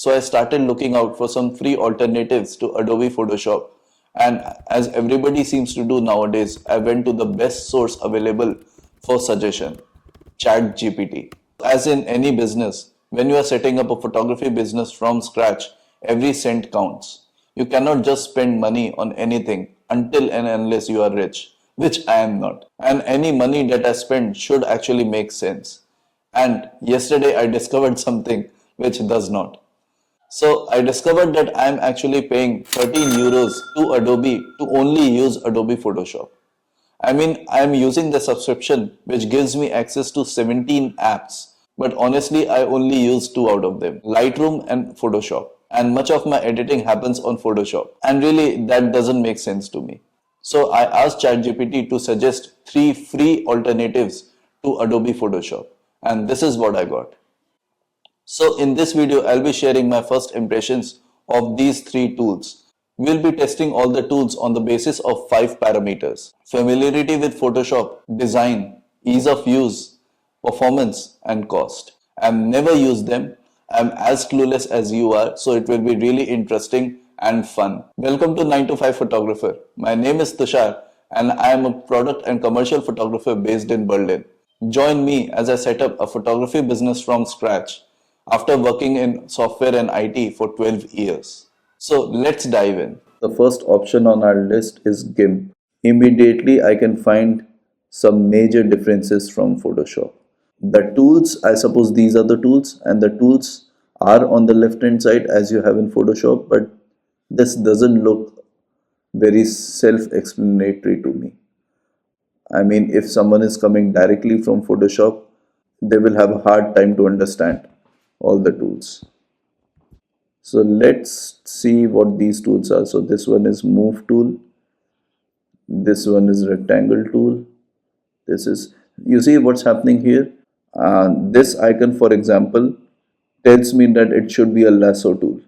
So I started looking out for some free alternatives to Adobe Photoshop. And as everybody seems to do nowadays, I went to the best source available for suggestion, ChatGPT. As in any business, when you are setting up a photography business from scratch, every cent counts. You cannot just spend money on anything until and unless you are rich, which I am not. And any money that I spend should actually make sense. And yesterday I discovered something which does not. So I discovered that I am actually paying 13 euros to Adobe to only use Adobe Photoshop. I mean, I am using the subscription which gives me access to 17 apps, but honestly, I only use two out of them, Lightroom and Photoshop. And much of my editing happens on Photoshop. And really, that doesn't make sense to me. So I asked ChatGPT to suggest three free alternatives to Adobe Photoshop. And this is what I got. So in this video, I'll be sharing my first impressions of these three tools. We'll be testing all the tools on the basis of 5 parameters: familiarity with Photoshop, design, ease of use, performance, and cost. I've never used them. I'm as clueless as you are, so it will be really interesting and fun. Welcome to 9 to 5 Photographer. My name is Tushar and I am a product and commercial photographer based in Berlin. Join me as I set up a photography business from scratch after working in software and IT for 12 years. So let's dive in. The first option on our list is GIMP. Immediately I can find some major differences from Photoshop. The tools, I suppose these are the tools, and the tools are on the left hand side as you have in Photoshop, but this doesn't look very self-explanatory to me. I mean, if someone is coming directly from Photoshop, they will have a hard time to understand all the tools. So let's see what these tools are. So this one is move tool, this one is rectangle tool, this is, you see what's happening here. This icon, for example, tells me that it should be a lasso tool,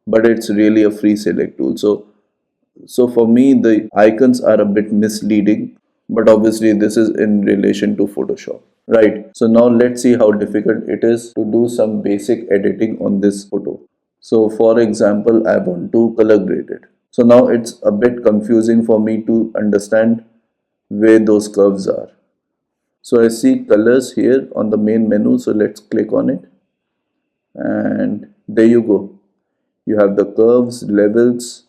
but it's really a free select tool. So for me, the icons are a bit misleading, but obviously this is in relation to Photoshop, right? So now let's see how difficult it is to do some basic editing on this photo. So for example, I want to color grade it. So now it's a bit confusing for me to understand where those curves are. So I see colors here on the main menu. So let's click on it. And there you go. You have the curves, levels,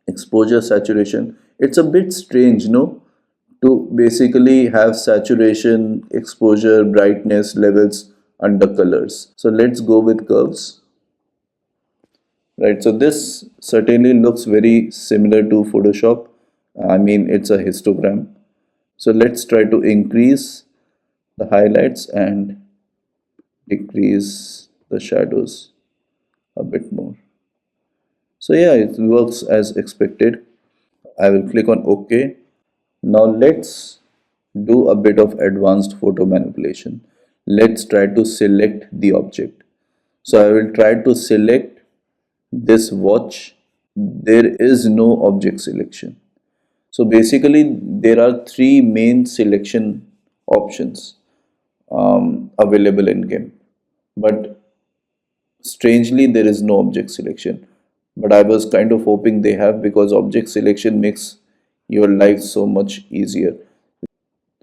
exposure, saturation. It's a bit strange, no? To basically have saturation, exposure, brightness, levels under colors. So let's go with curves. Right, so this certainly looks very similar to Photoshop. I mean, it's a histogram. So let's try to increase the highlights and decrease the shadows a bit more. So yeah, it works as expected. I will click on OK. Now let's do a bit of advanced photo manipulation. Let's try to select the object. So I will try to select this watch. There is no object selection. So basically there are three main selection options available in GIMP, but strangely there is no object selection. But I was kind of hoping they have, because object selection makes your life so much easier.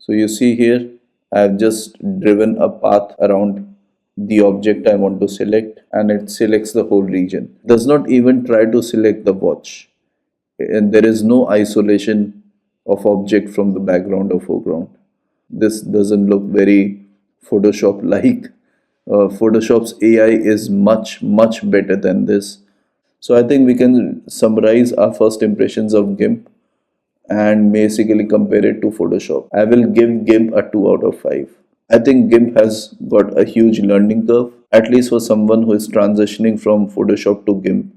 So you see here, I have just driven a path around the object I want to select, and it selects the whole region. It does not even try to select the watch, and there is no isolation of object from the background or foreground. This doesn't look very Photoshop like. Photoshop's AI is much better than this. So I think we can summarize our first impressions of GIMP and basically compare it to Photoshop. I will give GIMP a 2 out of 5. I think GIMP has got a huge learning curve, at least for someone who is transitioning from Photoshop to GIMP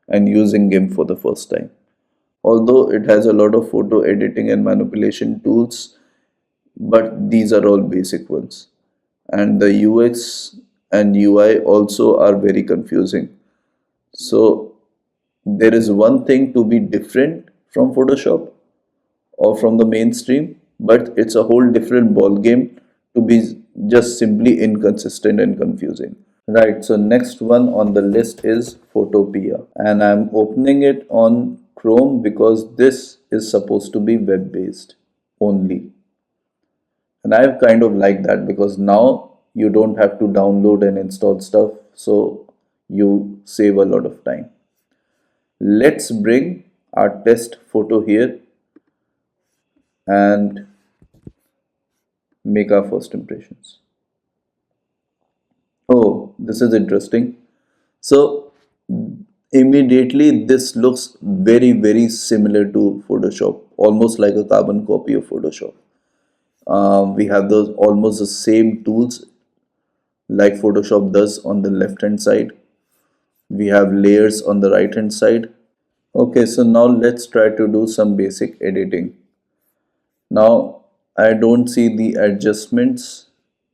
and using GIMP for the first time. Although it has a lot of photo editing and manipulation tools, but these are all basic ones. And the UX and UI also are very confusing. So there is one thing to be different from Photoshop or from the mainstream, but it's a whole different ball game to be just simply inconsistent and confusing. Right, so next one on the list is Photopea, and I'm opening it on Chrome because this is supposed to be web based only. And I kind of like that because now you don't have to download and install stuff, so you save a lot of time. Let's bring our test photo here and make our first impressions. Oh, this is interesting. So immediately this looks very similar to Photoshop, almost like a carbon copy of Photoshop. We have those almost the same tools like Photoshop does on the left hand side. We have layers on the right hand side. Okay, so now let's try to do some basic editing. Now I don't see the adjustments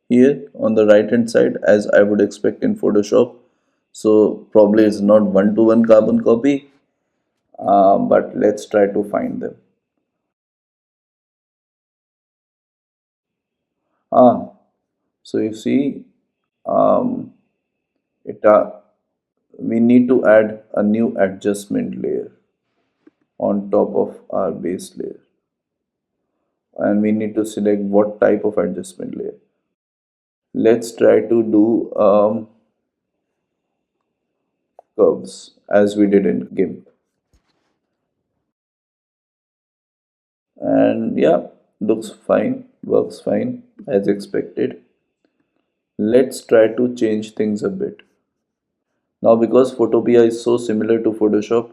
here on the right hand side as I would expect in Photoshop. So probably it's not one to one carbon copy, but let's try to find them. Ah, so you see, um, it we need to add a new adjustment layer on top of our base layer, and we need to select what type of adjustment layer. Let's try to do curves as we did in GIMP, and yeah, looks fine, works fine as expected. Let's try to change things a bit. Now, because Photopea is so similar to Photoshop,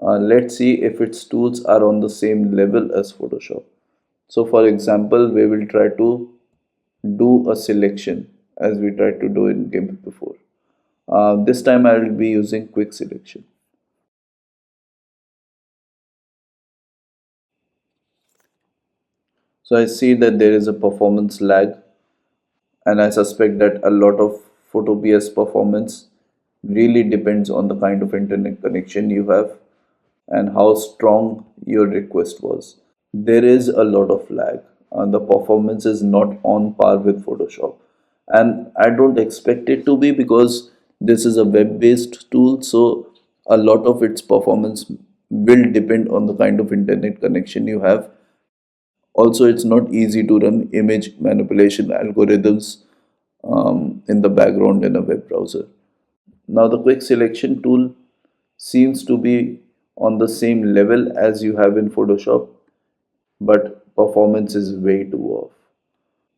let's see if its tools are on the same level as Photoshop. So, for example, we will try to do a selection as we tried to do in GIMP before. This time I will be using quick selection. So I see that there is a performance lag, and I suspect that a lot of Photopia's performance really depends on the kind of internet connection you have and how strong your request was. There is a lot of lag. The performance is not on par with Photoshop, and I don't expect it to be because this is a web-based tool, so a lot of its performance will depend on the kind of internet connection you have. Also, it's not easy to run image manipulation algorithms in the background in a web browser. Now, the quick selection tool seems to be on the same level as you have in Photoshop, but performance is way too off.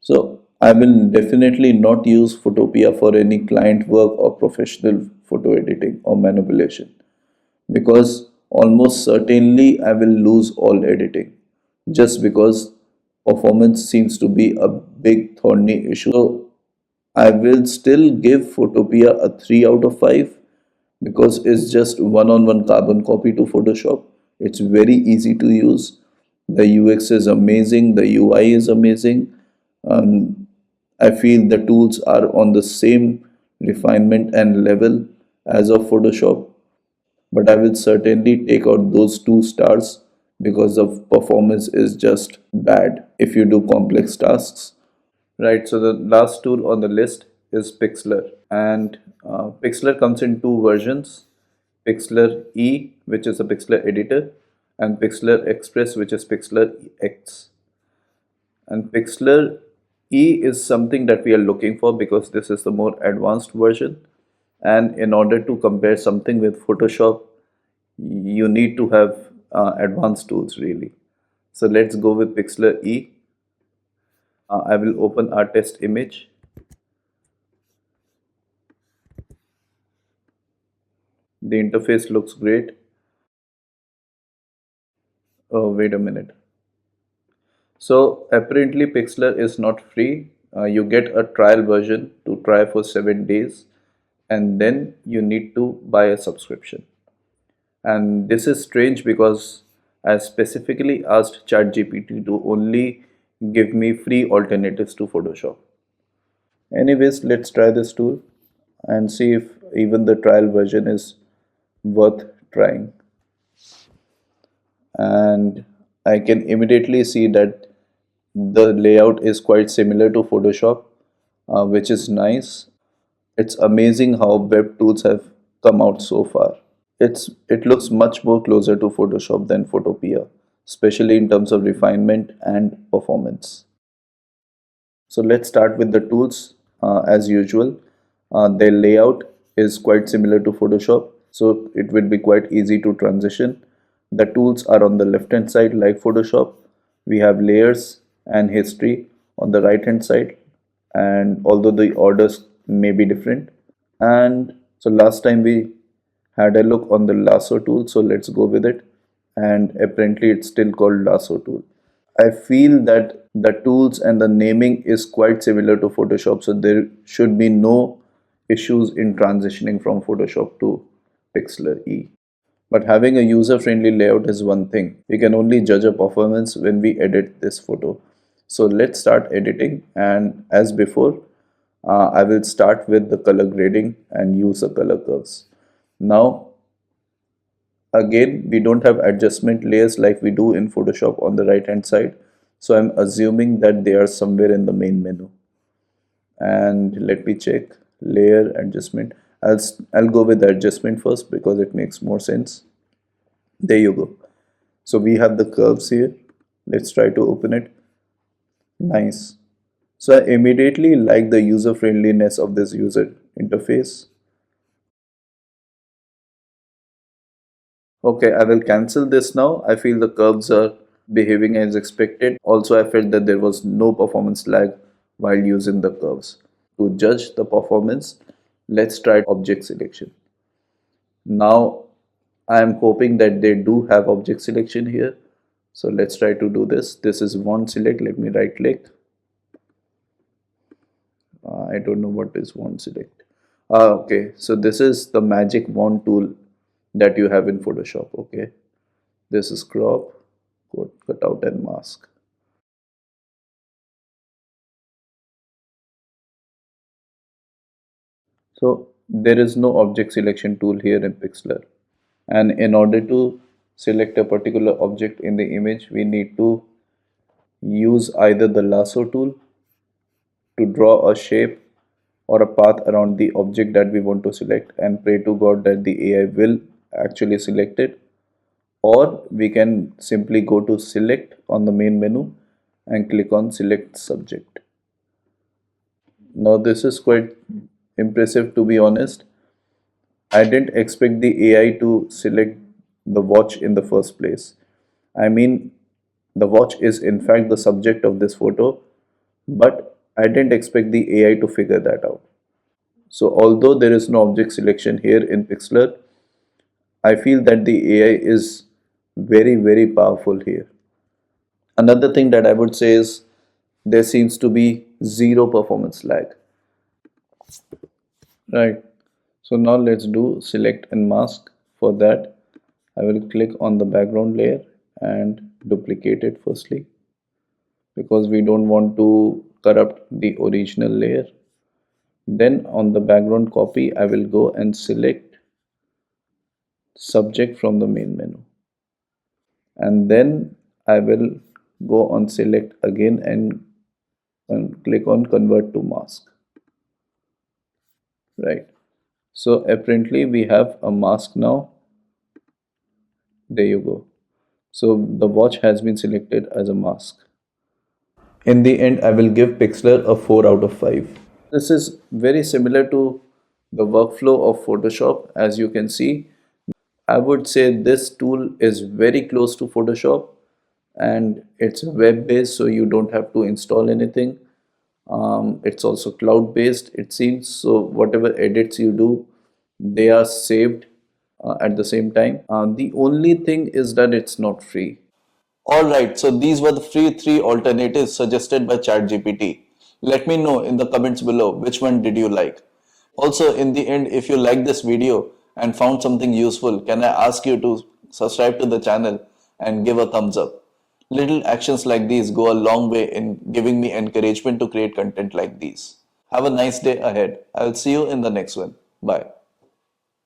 So, I will definitely not use Photopea for any client work or professional photo editing or manipulation because almost certainly I will lose all editing just because performance seems to be a big thorny issue. So I will still give Photopea a 3 out of 5 because it's just one-on-one carbon copy to Photoshop. It's very easy to use. The UX is amazing, the UI is amazing. Um, I feel the tools are on the same refinement and level as of Photoshop, but I will certainly take out those 2 stars because the performance is just bad if you do complex tasks. Right, so the last tool on the list is Pixlr, and Pixlr comes in 2 versions: Pixlr E, which is a Pixlr editor, and Pixlr Express, which is Pixlr X. And Pixlr E is something that we are looking for because this is the more advanced version. And in order to compare something with Photoshop, you need to have advanced tools really. So let's go with Pixlr E. I will open our test image. The interface looks great. Oh, wait a minute. So apparently Pixlr is not free. You get a trial version to try for 7 days, and then you need to buy a subscription. And this is strange because I specifically asked ChatGPT to only give me free alternatives to Photoshop. Anyways, let's try this tool and see if even the trial version is worth trying. And I can immediately see that the layout is quite similar to Photoshop, which is nice. It's amazing how web tools have come out so far. It looks much more closer to Photoshop than Photopea, especially in terms of refinement and performance. So let's start with the tools as usual. Their layout is quite similar to Photoshop, so it will be quite easy to transition. The tools are on the left hand side like Photoshop. We have layers and history on the right hand side, and although the orders may be different. And so last time we had a look on the lasso tool, so let's go with it. And apparently it's still called lasso tool. I feel that the tools and the naming is quite similar to Photoshop, so there should be no issues in transitioning from Photoshop to Pixlr E. But having a user-friendly layout is one thing. We can only judge a performance when we edit this photo. So let's start editing, and as before, I will start with the color grading and use the color curves. Now, again, we don't have adjustment layers like we do in Photoshop on the right hand side. So I'm assuming that they are somewhere in the main menu. And let me check layer adjustment. I'll go with the adjustment first because it makes more sense. There you go. So we have the curves here. Let's try to open it. Nice. So I immediately like the user friendliness of this user interface. Okay, I will cancel this now. I feel the curves are behaving as expected. Also, I felt that there was no performance lag while using the curves. To judge the performance, let's try object selection. Now, I am hoping that they do have object selection here. So let's try to do this. This is one select. Let me right click. I don't know what is wand select. Okay, so this is the magic wand tool that you have in Photoshop. Okay, this is crop, cut out and mask. So there is no object selection tool here in Pixlr. And in order to select a particular object in the image, we need to use either the lasso tool to draw a shape or a path around the object that we want to select and pray to God that the AI will actually select it, or we can simply go to select on the main menu and click on select subject. Now this is quite impressive, to be honest. I didn't expect the AI to select the watch in the first place. I mean, the watch is in fact the subject of this photo, but I didn't expect the AI to figure that out. So although there is no object selection here in Pixlr, I feel that the AI is very powerful here. Another thing that I would say is there seems to be zero performance lag. Right. So now let's do select and mask. For that, I will click on the background layer and duplicate it firstly because we don't want to corrupt the original layer. Then on the background copy, I will go and select subject from the main menu. And then I will go on select again and click on convert to mask. Right. So apparently we have a mask now. There you go. So the watch has been selected as a mask. In the end, I will give Pixlr a 4 out of 5. This is very similar to the workflow of Photoshop. As you can see, I would say this tool is very close to Photoshop, and it's web based, so you don't have to install anything. It's also cloud based, it seems, so whatever edits you do, they are saved at the same time. The only thing is that it's not free. Alright, so these were the free three alternatives suggested by ChatGPT. Let me know in the comments below which one did you like. Also, in the end, if you liked this video and found something useful, can I ask you to subscribe to the channel and give a thumbs up? Little actions like these go a long way in giving me encouragement to create content like these. Have a nice day ahead. I'll see you in the next one. Bye.